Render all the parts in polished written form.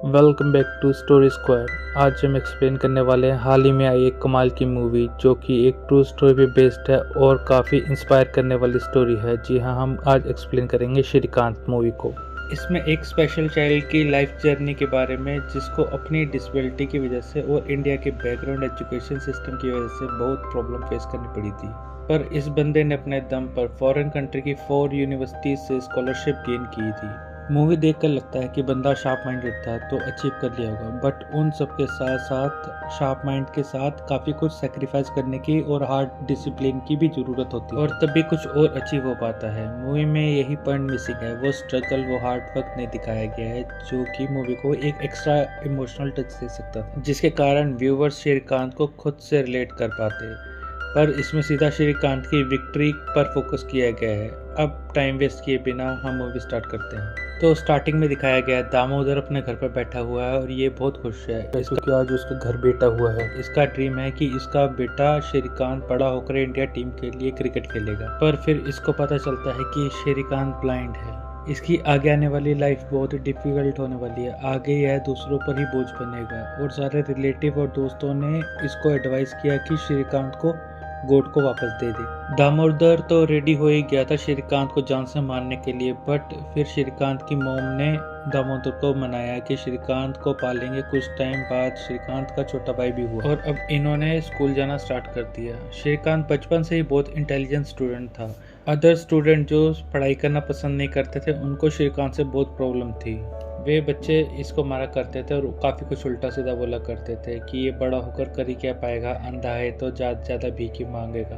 Welcome back to story squad. आज हम explain करने वाले हैं हाल ही में आई एक कमाल की मूवी जो कि एक ट्रू स्टोरी पे बेस्ड है और काफ़ी इंस्पायर करने वाली स्टोरी है। जी हाँ, हम आज एक्सप्लेन करेंगे श्रीकांत मूवी को। इसमें एक स्पेशल चाइल्ड की लाइफ जर्नी के बारे में जिसको अपनी डिसेबिलिटी की वजह से और इंडिया के बैकग्राउंड एजुकेशन सिस्टम की वजह से बहुत प्रॉब्लम फेस करनी पड़ी थी, पर इस बंदे ने अपने दम पर फॉरेन कंट्री की 4 यूनिवर्सिटीज से स्कॉलरशिप गेन की थी। मूवी देखकर लगता है कि बंदा शार्प माइंडेड था तो अचीव कर लिया होगा, बट उन सब के साथ साथ शार्प माइंड के साथ काफ़ी कुछ सेक्रीफाइस करने की और हार्ड डिसिप्लिन की भी ज़रूरत होती है और तभी कुछ और अचीव हो पाता है। मूवी में यही पॉइंट मिसिंग है, वो स्ट्रगल, वो हार्ड वर्क नहीं दिखाया गया है जो कि मूवी को एक एक्स्ट्रा इमोशनल टच दे सकता था, जिसके कारण व्यूवर्स श्रीकांत को खुद से रिलेट कर पाते। पर इसमें सीधा श्रीकांत की विक्ट्री पर फोकस किया गया है। अब टाइम वेस्ट किए बिना हम मूवी स्टार्ट करते हैं। तो स्टार्टिंग में दिखाया गया है दामोदर अपने घर पर बैठा हुआ है और ये बहुत खुश है क्योंकि आज उसका घर बेटा हुआ है। इसका ड्रीम है कि इसका बेटा श्रीकांत बड़ा होकर इंडिया टीम के लिए क्रिकेट खेलेगा, पर फिर इसको पता चलता है कि श्रीकांत ब्लाइंड है। इसकी आगे आने वाली लाइफ बहुत डिफिकल्ट होने वाली है। आगे यह दूसरों पर ही बोझ बनेगा और सारे रिलेटिव और दोस्तों ने इसको एडवाइस किया कि श्रीकांत को गोड को वापस दे दे। दामोदर तो रेडी हो ही गया था श्रीकांत को जान से मारने के लिए, बट फिर श्रीकांत की मॉम ने दामोदर को मनाया कि श्रीकांत को पालेंगे। कुछ टाइम बाद श्रीकांत का छोटा भाई भी हुआ और अब इन्होंने स्कूल जाना स्टार्ट कर दिया। श्रीकांत बचपन से ही बहुत इंटेलिजेंट स्टूडेंट था। अदर स्टूडेंट जो पढ़ाई करना पसंद नहीं करते थे उनको श्रीकांत से बहुत प्रॉब्लम थी। वे बच्चे इसको मारा करते थे और काफ़ी कुछ उल्टा सीधा बोला करते थे कि ये बड़ा होकर कर ही क्या पाएगा, अंधा है तो ज़्यादा ज़्यादा भीख ही मांगेगा।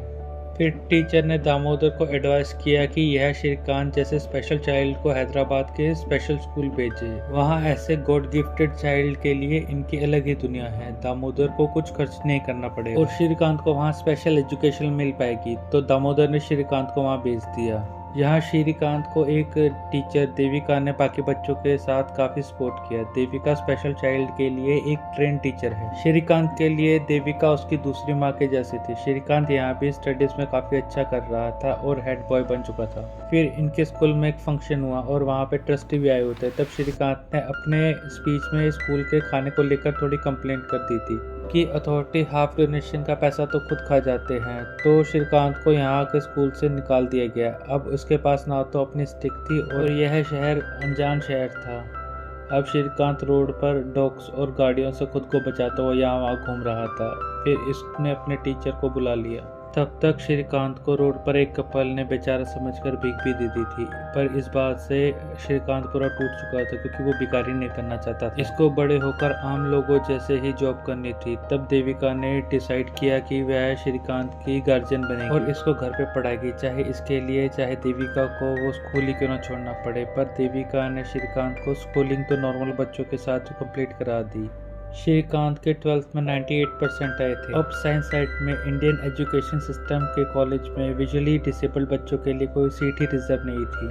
फिर टीचर ने दामोदर को एडवाइस किया कि यह श्रीकांत जैसे स्पेशल चाइल्ड को हैदराबाद के स्पेशल स्कूल भेजे। वहाँ ऐसे गॉड गिफ्टेड चाइल्ड के लिए इनकी अलग ही दुनिया है। दामोदर को कुछ खर्च नहीं करना पड़ेगा और श्रीकांत को वहाँ स्पेशल एजुकेशन मिल पाएगी, तो दामोदर ने श्रीकांत को वहाँ भेज दिया। यहाँ श्रीकांत को एक टीचर देविका ने बाकी बच्चों के साथ काफ़ी सपोर्ट किया। देविका स्पेशल चाइल्ड के लिए एक ट्रेन टीचर है। श्रीकांत के लिए देविका उसकी दूसरी माँ के जैसी थी। श्रीकांत यहाँ भी स्टडीज में काफ़ी अच्छा कर रहा था और हेड बॉय बन चुका था। फिर इनके स्कूल में एक फंक्शन हुआ और वहाँ पे ट्रस्टी भी आए होते। तब श्रीकांत ने अपने स्पीच में स्कूल के खाने को लेकर थोड़ी कंप्लेंट कर दी थी कि अथॉरिटी हाफ डोनेशन का पैसा तो खुद खा जाते हैं, तो श्रीकांत को यहाँ के स्कूल से निकाल दिया गया। अब उसके पास ना तो अपनी स्टिक थी और यह शहर अनजान शहर था। अब श्रीकांत रोड पर डॉग्स और गाड़ियों से खुद को बचाता हुआ यहाँ वहाँ घूम रहा था। फिर इसने अपने टीचर को बुला लिया। तब तक श्रीकांत को रोड पर एक कपल ने बेचारा समझकर भीख भी दे दी थी, पर इस बात से श्रीकांत पूरा टूट चुका था क्योंकि वो भिखारी नहीं बनना चाहता था। इसको बड़े होकर आम लोगों जैसे ही जॉब करनी थी। तब देविका ने डिसाइड किया कि वह श्रीकांत की गार्जियन बनेगी और इसको घर पे पढ़ाएगी, चाहे इसके लिए चाहे देविका को वो स्कूल ही क्यों ना छोड़ना पड़े। पर देविका ने श्रीकांत को स्कूलिंग तो नॉर्मल बच्चों के साथ कंप्लीट करा दी। श्रीकांत के 12th में 98% आए थे। अब साइंस साइड में इंडियन एजुकेशन सिस्टम के कॉलेज में विजुअली डिसेबल्ड बच्चों के लिए कोई सीट ही रिजर्व नहीं थी,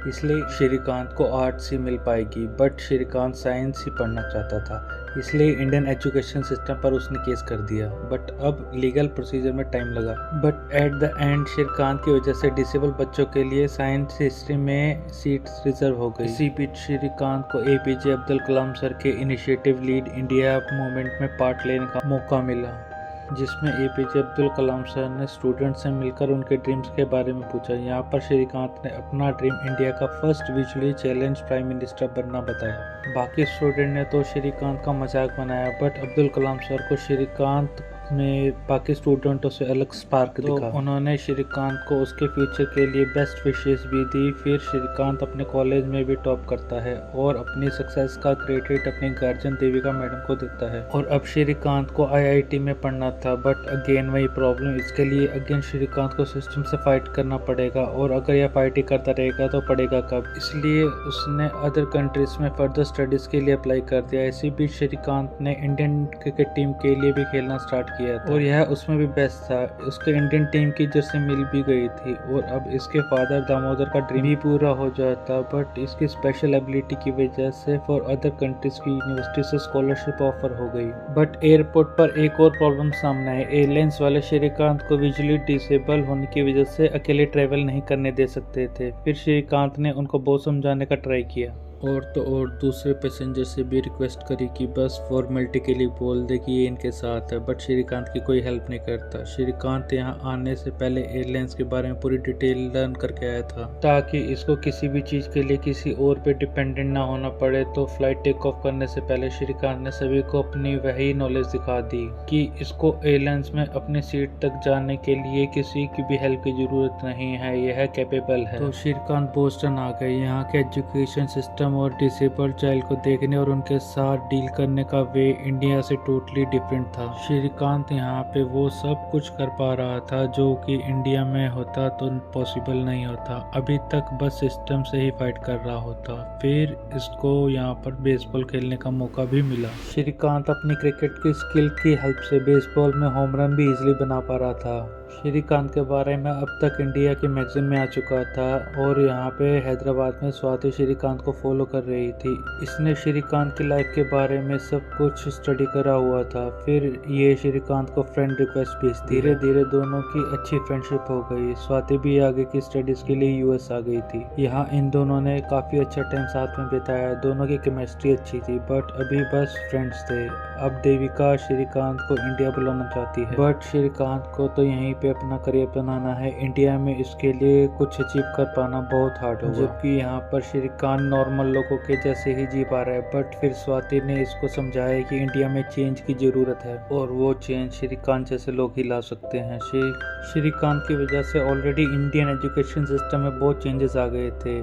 इसलिए श्रीकांत को आर्ट्स ही मिल पाएगी, बट श्रीकांत साइंस ही पढ़ना चाहता था, इसलिए इंडियन एजुकेशन सिस्टम पर उसने केस कर दिया। बट अब लीगल प्रोसीजर में टाइम लगा, but at the end Srikanth की वजह से डिसेबल बच्चों के लिए साइंस हिस्ट्री में सीट रिजर्व हो गई। इसी बीच श्रीकांत को एपीजे अब्दुल कलाम सर के इनिशिएटिव लीड इंडिया मूवमेंट में पार्ट लेने का मौका मिला, जिसमें एपीजे अब्दुल कलाम सर ने स्टूडेंट से मिलकर उनके ड्रीम्स के बारे में पूछा। यहाँ पर श्रीकांत ने अपना ड्रीम इंडिया का first visually challenge prime minister बनना बताया। बाकी स्टूडेंट ने तो श्रीकांत का मजाक बनाया, बट अब्दुल कलाम सर को श्रीकांत में बाकी स्टूडेंटों से अलग स्पार्क दिखा। उन्होंने श्रीकांत को उसके फ्यूचर के लिए बेस्ट विशेस भी दी। फिर श्रीकांत अपने कॉलेज में भी टॉप करता है और अपनी सक्सेस का क्रेडिट अपनी गार्जियन देविका मैडम को देता है। और अब श्रीकांत को आईआईटी में पढ़ना था, बट अगेन वही प्रॉब्लम। इसके लिए अगेन श्रीकांत को सिस्टम से फाइट करना पड़ेगा और अगर यह फाइट ही करता रहेगा तो पढ़ेगा कब। इसलिए उसने अदर कंट्रीज में फर्दर स्टडीज के लिए अप्लाई कर दिया। इसी बीच श्रीकांत ने इंडियन क्रिकेट टीम के लिए भी खेलना स्टार्ट किया था और यह उसमें भी बेस्ट था। उसके इंडियन टीम की जर्सी मिल भी गई थी और अब इसके फादर दामोदर का ड्रीम भी पूरा हो जाता, बट इसकी स्पेशल एबिलिटी की वजह से फॉर अदर कंट्रीज की यूनिवर्सिटी से स्कॉलरशिप ऑफर हो गई। बट एयरपोर्ट पर एक और प्रॉब्लम सामने आई। एयरलाइंस वाले श्रीकांत को विजुअली डिसेबल होने की वजह से अकेले ट्रेवल नहीं करने दे सकते थे। फिर श्रीकांत ने उनको बहुत समझाने का ट्राई किया, और तो और दूसरे पैसेंजर से भी रिक्वेस्ट करी कि बस फॉर्मेलिटी के लिए बोल दे कि ये इनके साथ है, बट श्रीकांत की कोई हेल्प नहीं करता। श्रीकांत यहाँ आने से पहले एयरलाइंस के बारे में पूरी डिटेल लर्न करके आया था ताकि इसको किसी भी चीज के लिए किसी और पे डिपेंडेंट ना होना पड़े। तो फ्लाइट टेक ऑफ करने से पहले श्रीकांत ने सभी को अपनी वही नॉलेज दिखा दी कि इसको एयरलाइंस में अपनी सीट तक जाने के लिए किसी की भी हेल्प की जरूरत नहीं है, यह कैपेबल है। तो श्रीकांत बोस्टन आ गए। यहाँ के एजुकेशन सिस्टम और डिसेबल्ड चाइल्ड को देखने और उनके साथ डील करने का वे इंडिया से टोटली डिफरेंट था। श्रीकांत यहाँ पे वो सब कुछ कर पा रहा था जो कि इंडिया में होता तो पॉसिबल नहीं होता। अभी तक बस सिस्टम से ही फाइट कर रहा होता। फिर इसको यहाँ पर बेसबॉल खेलने का मौका भी मिला। श्रीकांत अपनी क्रिकेट की स्किल की हेल्प से बेसबॉल में होम रन भी इजीली बना पा रहा था। श्रीकांत के बारे में अब तक इंडिया के मैगजीन में आ चुका था और यहाँ पे हैदराबाद में स्वाति श्रीकांत को फॉलो कर रही थी। इसने श्रीकांत की लाइफ के बारे में सब कुछ स्टडी करा हुआ था। फिर ये श्रीकांत को फ्रेंड रिक्वेस्ट भेजती। धीरे धीरे दोनों की अच्छी फ्रेंडशिप हो गई। स्वाति भी आगे की स्टडीज के लिए यूएस आ गई थी। यहाँ इन दोनों ने काफी अच्छा टाइम साथ में बिताया। दोनों की केमिस्ट्री अच्छी थी, बट अभी बस फ्रेंड्स थे। अब देविका श्रीकांत को इंडिया बुलाना चाहती है, बट श्रीकांत को तो यहीं पे अपना करियर बनाना है। इंडिया में इसके लिए कुछ अचीव कर पाना बहुत हार्ड होगा। जबकि यहाँ पर श्रीकांत नॉर्मल लोगों के जैसे ही जी पा रहा है, बट फिर स्वाति ने इसको समझाया कि इंडिया में चेंज की जरूरत है और वो चेंज श्रीकांत जैसे लोग ही ला सकते हैं। श्रीकांत की वजह से ऑलरेडी इंडियन एजुकेशन सिस्टम में बहुत चेंजेस आ गए थे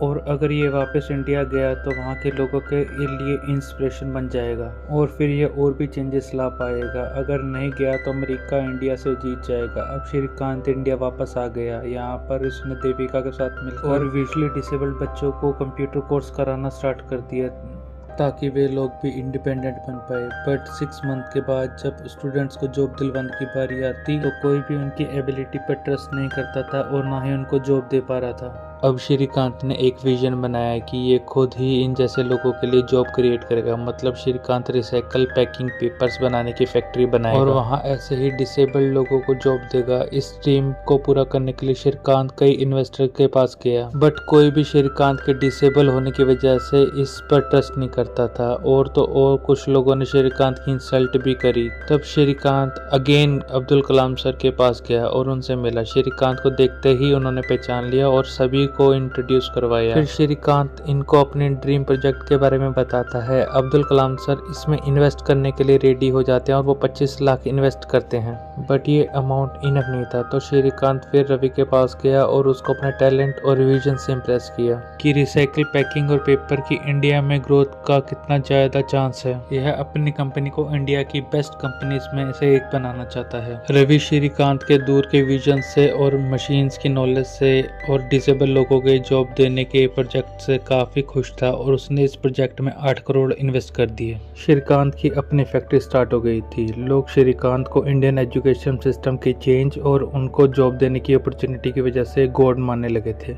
और अगर ये वापस इंडिया गया तो वहाँ के लोगों के लिए इंस्पिरेशन बन जाएगा और फिर ये और भी चेंजेस ला पाएगा। अगर नहीं गया तो अमेरिका इंडिया से जीत जाएगा। अब श्रीकांत इंडिया वापस आ गया। यहाँ पर उसने देविका के साथ मिलकर और विजुअली डिसेबल्ड बच्चों को कंप्यूटर कोर्स कराना स्टार्ट कर दिया ताकि वे लोग भी इंडिपेंडेंट बन पाए। बट 6 मंथ के बाद जब स्टूडेंट्स को जॉब दिलवाने की बारी आती तो कोई भी उनकी एबिलिटी पर ट्रस्ट नहीं करता था और ना ही उनको जॉब दे पा रहा था। अब श्रीकांत ने एक विजन बनाया कि ये खुद ही इन जैसे लोगों के लिए जॉब क्रिएट करेगा। मतलब श्रीकांत रिसाइकल पैकिंग पेपर्स बनाने की फैक्ट्री बनाएगा और वहाँ ऐसे ही डिसेबल्ड लोगों को जॉब देगा। इस ड्रीम को पूरा करने के लिए श्रीकांत कई इन्वेस्टर के पास गया, बट कोई भी श्रीकांत के डिसेबल होने की वजह से इस पर ट्रस्ट नहीं करता था। और तो और कुछ लोगों ने श्रीकांत की इंसल्ट भी करी। तब श्रीकांत अगेन अब्दुल कलाम सर के पास गया और उनसे मिला। श्रीकांत को देखते ही उन्होंने पहचान लिया और सभी को इंट्रोड्यूस करवाया। फिर श्रीकांत इनको अपने ड्रीम प्रोजेक्ट के बारे में बताता है। अब्दुल कलाम सर इसमें इन्वेस्ट करने के लिए रेडी हो जाते हैं और वो 25 लाख इन्वेस्ट करते हैं, बट ये अमाउंट इनफ नहीं था। तो श्रीकांत फिर रवि के पास गया और उसको अपने टैलेंट और विजन से इम्प्रेस किया कि रिसाइकिल पैकिंग और पेपर की इंडिया में ग्रोथ का कितना ज्यादा चांस है। यह अपनी कंपनी को इंडिया की बेस्ट कंपनीज में से एक बनाना चाहता है। रवि श्रीकांत के दूर के विजन से और मशीन्स की नॉलेज से और डिसेबल लोगों के जॉब देने के प्रोजेक्ट से काफी खुश था और उसने इस प्रोजेक्ट में 8 करोड़ इन्वेस्ट कर दिए। श्रीकांत की अपनी फैक्ट्री स्टार्ट हो गई थी। लोग श्रीकांत को इंडियन एजुकेशन सिस्टम की चेंज और उनको जॉब देने की अपॉर्चुनिटी की वजह से गॉड मानने लगे थे।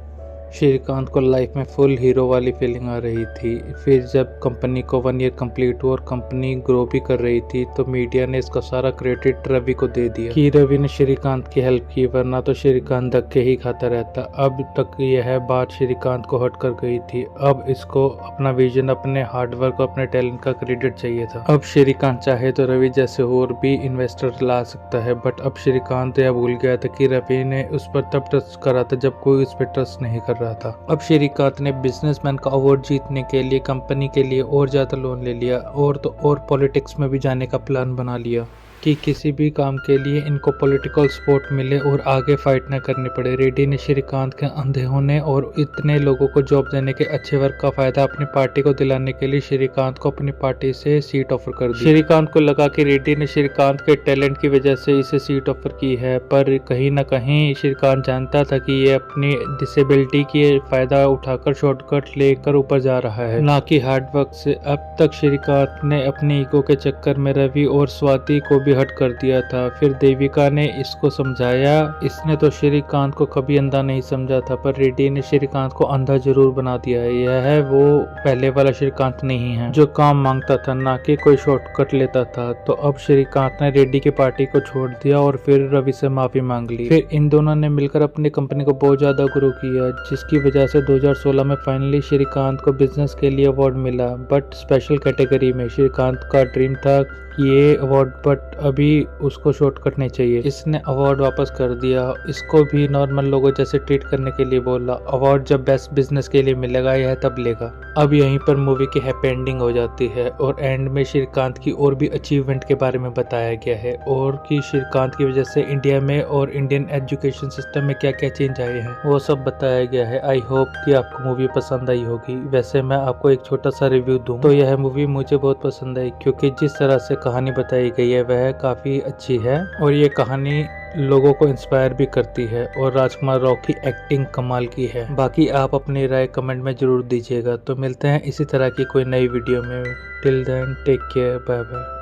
श्रीकांत को लाइफ में फुल हीरो वाली फीलिंग आ रही थी। फिर जब कंपनी को 1 ईयर कंप्लीट हुआ और कंपनी ग्रो भी कर रही थी तो मीडिया ने इसका सारा क्रेडिट रवि को दे दिया कि रवि ने श्रीकांत की हेल्प की, वरना तो श्रीकांत धक्के ही खाता रहता। अब तक यह बात श्रीकांत को हट कर गई थी। अब इसको अपना विजन, अपने हार्डवर्क और अपने टैलेंट का क्रेडिट चाहिए था। अब श्रीकांत चाहे तो रवि जैसे और भी इन्वेस्टर ला सकता है, बट अब श्रीकांत यह भूल गया था कि रवि ने उस पर तब ट्रस्ट करा था जब कोई उस पर ट्रस्ट नहीं कर रहा था। अब श्रीकांत ने बिजनेसमैन का अवार्ड जीतने के लिए कंपनी के लिए और ज्यादा लोन ले लिया और तो और पॉलिटिक्स में भी जाने का प्लान बना लिया कि किसी भी काम के लिए इनको पॉलिटिकल सपोर्ट मिले और आगे फाइट न करनी पड़े। रेड्डी ने श्रीकांत के अंधे होने और इतने लोगों को जॉब देने के अच्छे वर्क का फायदा अपनी पार्टी को दिलाने के लिए श्रीकांत को अपनी पार्टी से सीट ऑफर कर दी। श्रीकांत को लगा कि रेड्डी ने श्रीकांत के टैलेंट की वजह से इसे सीट ऑफर की है, पर कहीं न कहीं श्रीकांत जानता था कि ये अपनी डिसेबिलिटी की फायदा उठाकर शॉर्टकट लेकर ऊपर जा रहा है, ना कि हार्डवर्क से। अब तक श्रीकांत ने अपने ईगो के चक्कर में रवि और स्वाति को भी काफी हर्ट कर दिया था। फिर देविका ने इसको समझाया। इसने तो श्रीकांत को कभी अंधा नहीं समझा था, पर रेड्डी ने श्रीकांत को अंधा जरूर बना दिया है। यह है वो पहले वाला श्रीकांत नहीं है जो काम मांगता था, ना कि कोई शॉर्टकट लेता था। तो अब श्रीकांत ने रेड्डी की पार्टी को छोड़ दिया और फिर रवि से माफी मांग ली। फिर इन दोनों ने मिलकर अपनी कंपनी को बहुत ज्यादा ग्रो किया, जिसकी वजह से 2016 में फाइनली श्रीकांत को बिजनेस के लिए अवार्ड मिला, बट स्पेशल कैटेगरी में। श्रीकांत का ड्रीम था ये अवार्ड, बट अभी उसको शॉर्टकट नहीं चाहिए। इसने अवार्ड वापस कर दिया। इसको भी नॉर्मल लोगों जैसे ट्रीट करने के लिए बोला। अवार्ड जब बेस्ट बिजनेस के लिए मिलेगा यह तब लेगा। अब यहीं पर मूवी की हैप्पी एंडिंग हो जाती है और एंड में श्रीकांत की और भी अचीवमेंट के बारे में बताया गया है, और कि श्रीकांत की वजह से इंडिया में और इंडियन एजुकेशन सिस्टम में क्या क्या चेंज आए हैं वो सब बताया गया है। आई होप कि आपको मूवी पसंद आई होगी। वैसे मैं आपको एक छोटा सा रिव्यू दूं तो यह मूवी मुझे बहुत पसंद आई, क्योंकि जिस तरह से कहानी बताई गई है वह काफी अच्छी है और ये कहानी लोगों को इंस्पायर भी करती है, और राजकुमार राव की एक्टिंग कमाल की है। बाकी आप अपनी राय कमेंट में जरूर दीजिएगा। तो मिलते हैं इसी तरह की कोई नई वीडियो में। Till then take care, bye bye.